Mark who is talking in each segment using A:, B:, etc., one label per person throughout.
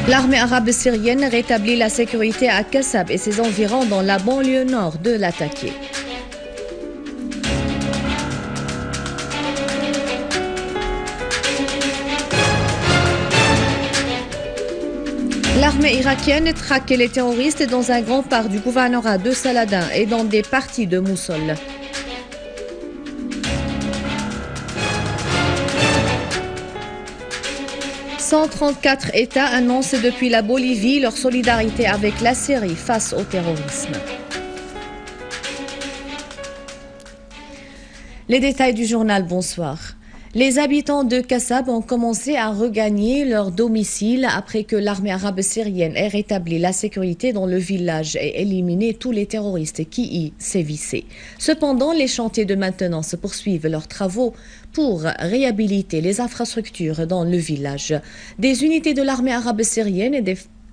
A: L'armée arabe syrienne rétablit la sécurité à Kassab et ses environs dans la banlieue nord de l'attaqué. L'armée irakienne traque les terroristes dans un grand parc du gouvernorat de Saladin et dans des parties de Moussoul. « 134 États annoncent depuis la Bolivie leur solidarité avec la Syrie face au terrorisme. » Les détails du journal, bonsoir. Les habitants de Kassab ont commencé à regagner leur domicile après que l'armée arabe syrienne ait rétabli la sécurité dans le village et éliminé tous les terroristes qui y sévissaient. Cependant, les chantiers de maintenance poursuivent leurs travaux pour réhabiliter les infrastructures dans le village. Des unités de l'armée arabe syrienne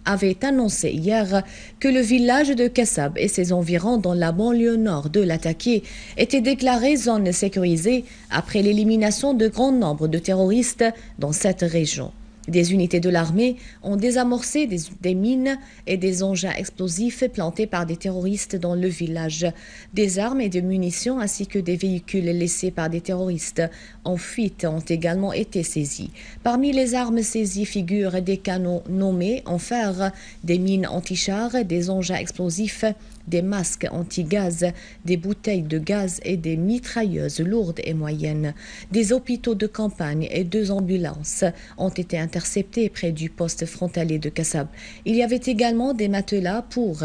A: avait annoncé hier que le village de Kassab et ses environs dans la banlieue nord de l'attaqué étaient déclarés zone sécurisée après l'élimination de grand nombre de terroristes dans cette région. Des unités de l'armée ont désamorcé des mines et des engins explosifs plantés par des terroristes dans le village. Des armes et des munitions ainsi que des véhicules laissés par des terroristes en fuite ont également été saisis. Parmi les armes saisies figurent des canons nommés en fer, des mines anti-chars, des engins explosifs, des masques anti-gaz, des bouteilles de gaz et des mitrailleuses lourdes et moyennes. Des hôpitaux de campagne et 2 ambulances ont été interceptés près du poste frontalier de Kassab. Il y avait également des matelas pour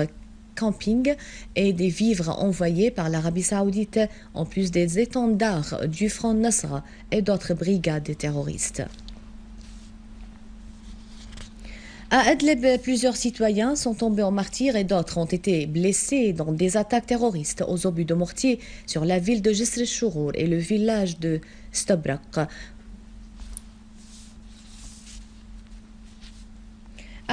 A: camping et des vivres envoyés par l'Arabie Saoudite, en plus des étendards du Front Nasra et d'autres brigades terroristes. À Adlib, plusieurs citoyens sont tombés en martyrs et d'autres ont été blessés dans des attaques terroristes aux obus de mortier sur la ville de Jisr el-Chourour et le village de Stobrak.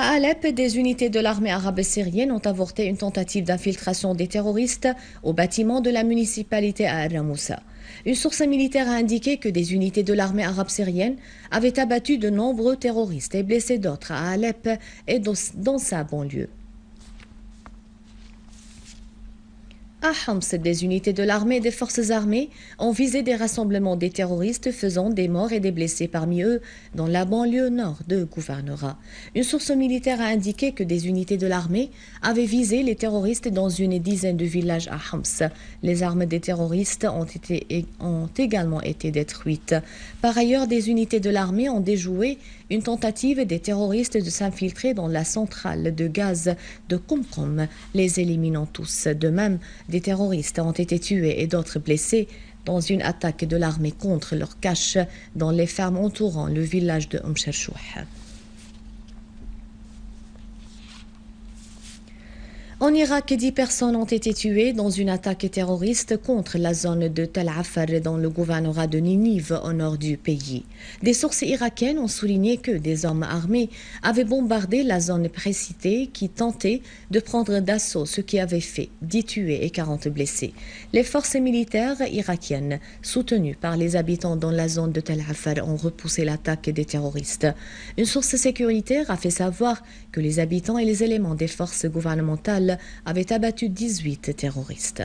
A: À Alep, des unités de l'armée arabe syrienne ont avorté une tentative d'infiltration des terroristes au bâtiment de la municipalité à Al-Ramoussa. Une source militaire a indiqué que des unités de l'armée arabe syrienne avaient abattu de nombreux terroristes et blessé d'autres à Alep et dans sa banlieue. À Homs, des unités de l'armée et des forces armées ont visé des rassemblements des terroristes faisant des morts et des blessés parmi eux dans la banlieue nord de Gouvernorat. Une source militaire a indiqué que des unités de l'armée avaient visé les terroristes dans une dizaine de villages à Homs. Les armes des terroristes ont également été détruites. Par ailleurs, des unités de l'armée ont déjoué une tentative des terroristes de s'infiltrer dans la centrale de gaz de Koumkoum, les éliminant tous. De même, des terroristes ont été tués et d'autres blessés dans une attaque de l'armée contre leur cache dans les fermes entourant le village de Cherchouh. En Irak, 10 personnes ont été tuées dans une attaque terroriste contre la zone de Tel Afar dans le gouvernorat de Ninive au nord du pays. Des sources irakiennes ont souligné que des hommes armés avaient bombardé la zone précitée qui tentait de prendre d'assaut ce qui avait fait 10 tués et 40 blessés. Les forces militaires irakiennes, soutenues par les habitants dans la zone de Tel Afar, ont repoussé l'attaque des terroristes. Une source sécuritaire a fait savoir que les habitants et les éléments des forces gouvernementales avaient abattu 18 terroristes.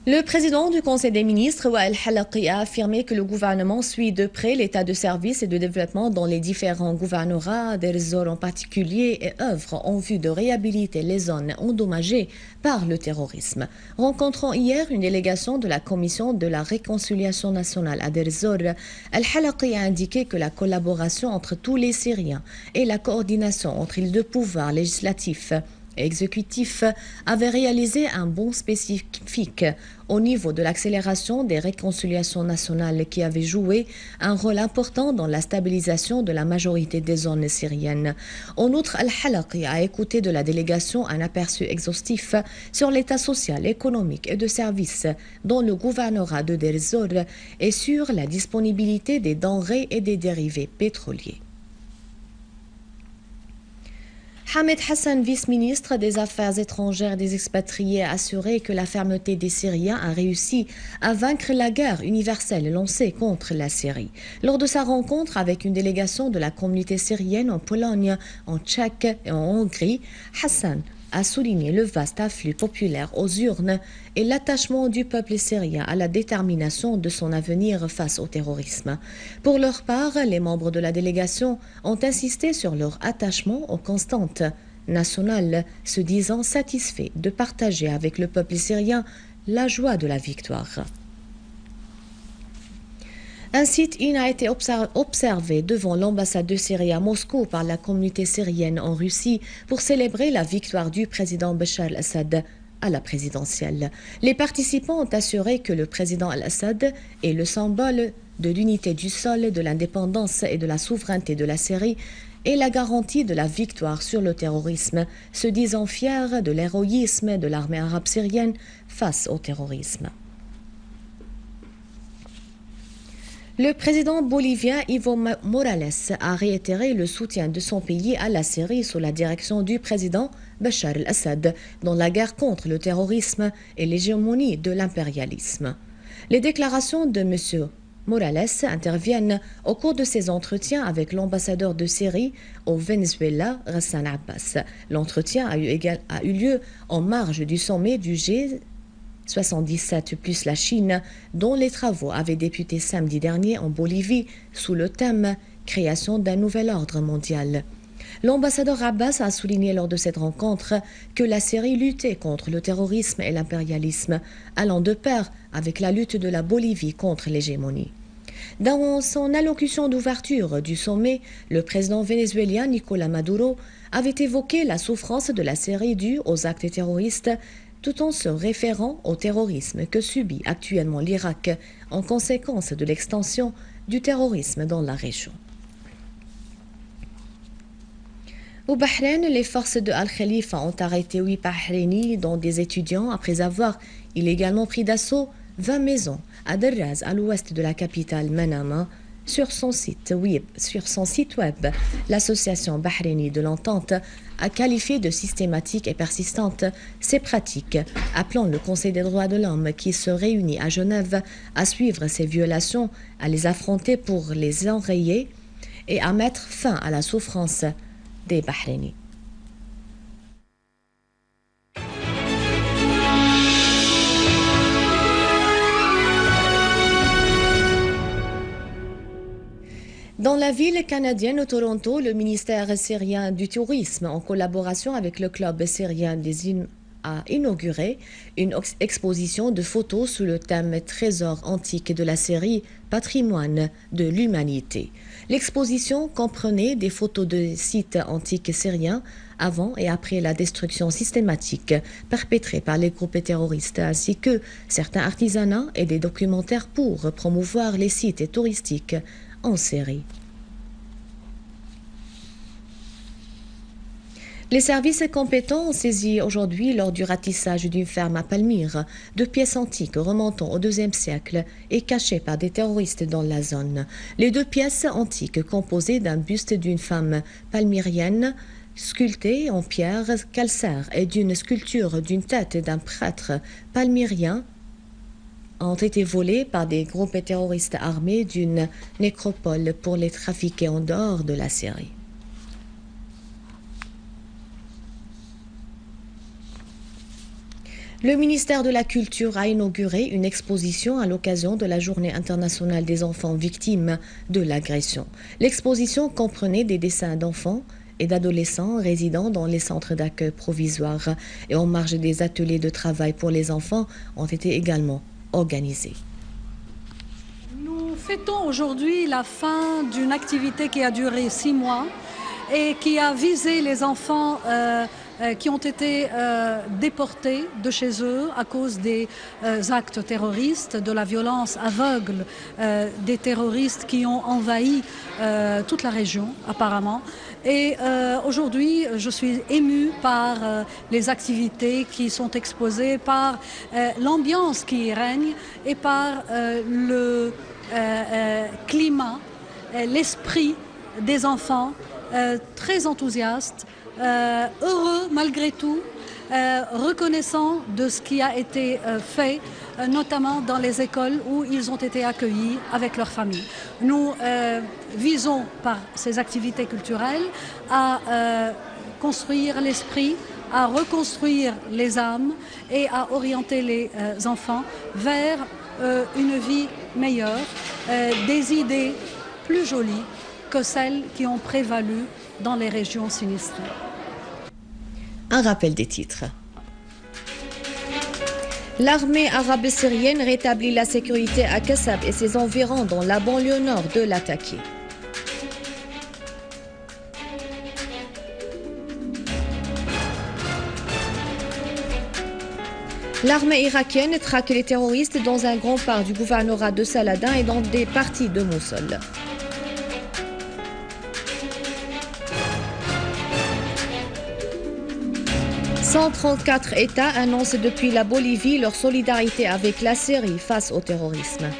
A: Le président du Conseil des ministres, Wael Halaqi, a affirmé que le gouvernement suit de près l'état de service et de développement dans les différents gouvernorats, des réseaux en particulier, et œuvre en vue de réhabiliter les zones endommagées par le terrorisme. Rencontrant hier une délégation de la Commission de la réconciliation nationale à Deir ez-Zor, Al-Halaqi a indiqué que la collaboration entre tous les Syriens et la coordination entre les deux pouvoirs législatifs exécutif avait réalisé un bond spécifique au niveau de l'accélération des réconciliations nationales qui avait joué un rôle important dans la stabilisation de la majorité des zones syriennes. En outre, Al-Halaqi a écouté de la délégation un aperçu exhaustif sur l'état social, économique et de services dans le gouvernorat de Deir ez-Zor et sur la disponibilité des denrées et des dérivés pétroliers. Ahmed Hassan, vice-ministre des Affaires étrangères des expatriés, a assuré que la fermeté des Syriens a réussi à vaincre la guerre universelle lancée contre la Syrie. Lors de sa rencontre avec une délégation de la communauté syrienne en Pologne, en Tchèque et en Hongrie, Hassan a souligné le vaste afflux populaire aux urnes et l'attachement du peuple syrien à la détermination de son avenir face au terrorisme. Pour leur part, les membres de la délégation ont insisté sur leur attachement aux constantes nationales, se disant satisfaits de partager avec le peuple syrien la joie de la victoire. Un sit-in a été observé devant l'ambassade de Syrie à Moscou par la communauté syrienne en Russie pour célébrer la victoire du président Bachar al-Assad à la présidentielle. Les participants ont assuré que le président al-Assad est le symbole de l'unité du sol, de l'indépendance et de la souveraineté de la Syrie et la garantie de la victoire sur le terrorisme, se disant fiers de l'héroïsme de l'armée arabe syrienne face au terrorisme. Le président bolivien Evo Morales a réitéré le soutien de son pays à la Syrie sous la direction du président Bachar al-Assad dans la guerre contre le terrorisme et l'hégémonie de l'impérialisme. Les déclarations de M. Morales interviennent au cours de ses entretiens avec l'ambassadeur de Syrie au Venezuela, Ghassan Abbas. L'entretien a eu lieu en marge du sommet du G77 plus la Chine, dont les travaux avaient débuté samedi dernier en Bolivie sous le thème « Création d'un nouvel ordre mondial ». L'ambassadeur Abbas a souligné lors de cette rencontre que la Syrie luttait contre le terrorisme et l'impérialisme, allant de pair avec la lutte de la Bolivie contre l'hégémonie. Dans son allocution d'ouverture du sommet, le président vénézuélien Nicolás Maduro avait évoqué la souffrance de la Syrie due aux actes terroristes tout en se référant au terrorisme que subit actuellement l'Irak en conséquence de l'extension du terrorisme dans la région. Au Bahreïn, les forces de Al-Khalifa ont arrêté 8 Bahrainis, dont des étudiants, après avoir illégalement pris d'assaut 20 maisons à Derraz, à l'ouest de la capitale Manama. Sur son site web, l'association bahreïnie de l'entente a qualifié de systématique et persistante ces pratiques, appelant le Conseil des droits de l'homme qui se réunit à Genève à suivre ces violations, à les affronter pour les enrayer et à mettre fin à la souffrance des Bahrainis. Dans la ville canadienne de Toronto, le ministère syrien du tourisme, en collaboration avec le club syrien a inauguré une exposition de photos sous le thème Trésors antiques de la Syrie, patrimoine de l'humanité. L'exposition comprenait des photos de sites antiques syriens avant et après la destruction systématique perpétrée par les groupes terroristes, ainsi que certains artisanats et des documentaires pour promouvoir les sites touristiques en Syrie. Les services compétents ont saisi aujourd'hui lors du ratissage d'une ferme à Palmyre de pièces antiques remontant au IIe siècle et cachées par des terroristes dans la zone. Les 2 pièces antiques composées d'un buste d'une femme palmyrienne sculptée en pierre calcaire et d'une sculpture d'une tête d'un prêtre palmyrien ont été volées par des groupes terroristes armés d'une nécropole pour les trafiquer en dehors de la Syrie. Le ministère de la Culture a inauguré une exposition à l'occasion de la Journée internationale des enfants victimes de l'agression. L'exposition comprenait des dessins d'enfants et d'adolescents résidant dans les centres d'accueil provisoires et en marge des ateliers de travail pour les enfants ont été également organisés.
B: Nous fêtons aujourd'hui la fin d'une activité qui a duré 6 mois et qui a visé les enfants qui ont été déportés de chez eux à cause des actes terroristes, de la violence aveugle des terroristes qui ont envahi toute la région apparemment. Et aujourd'hui, je suis émue par les activités qui sont exposées, par l'ambiance qui y règne et par le climat, l'esprit des enfants très enthousiastes, heureux malgré tout, reconnaissants de ce qui a été fait, notamment dans les écoles où ils ont été accueillis avec leur famille. Nous visons par ces activités culturelles à construire l'esprit, à reconstruire les âmes et à orienter les enfants vers une vie meilleure, des idées plus jolies que celles qui ont prévalu dans les régions sinistrées.
A: Un rappel des titres. L'armée arabe syrienne rétablit la sécurité à Kassab et ses environs dans la banlieue nord de Latakia. L'armée irakienne traque les terroristes dans un grand parc du gouvernorat de Saladin et dans des parties de Moussoul. « 134 États annoncent depuis la Bolivie leur solidarité avec la Syrie face au terrorisme. »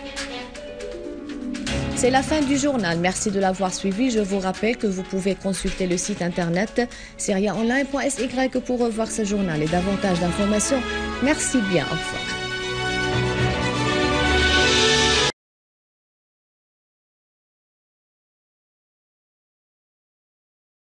A: C'est la fin du journal. Merci de l'avoir suivi. Je vous rappelle que vous pouvez consulter le site internet syriaonline.sy pour revoir ce journal et davantage d'informations. Merci bien. Au revoir.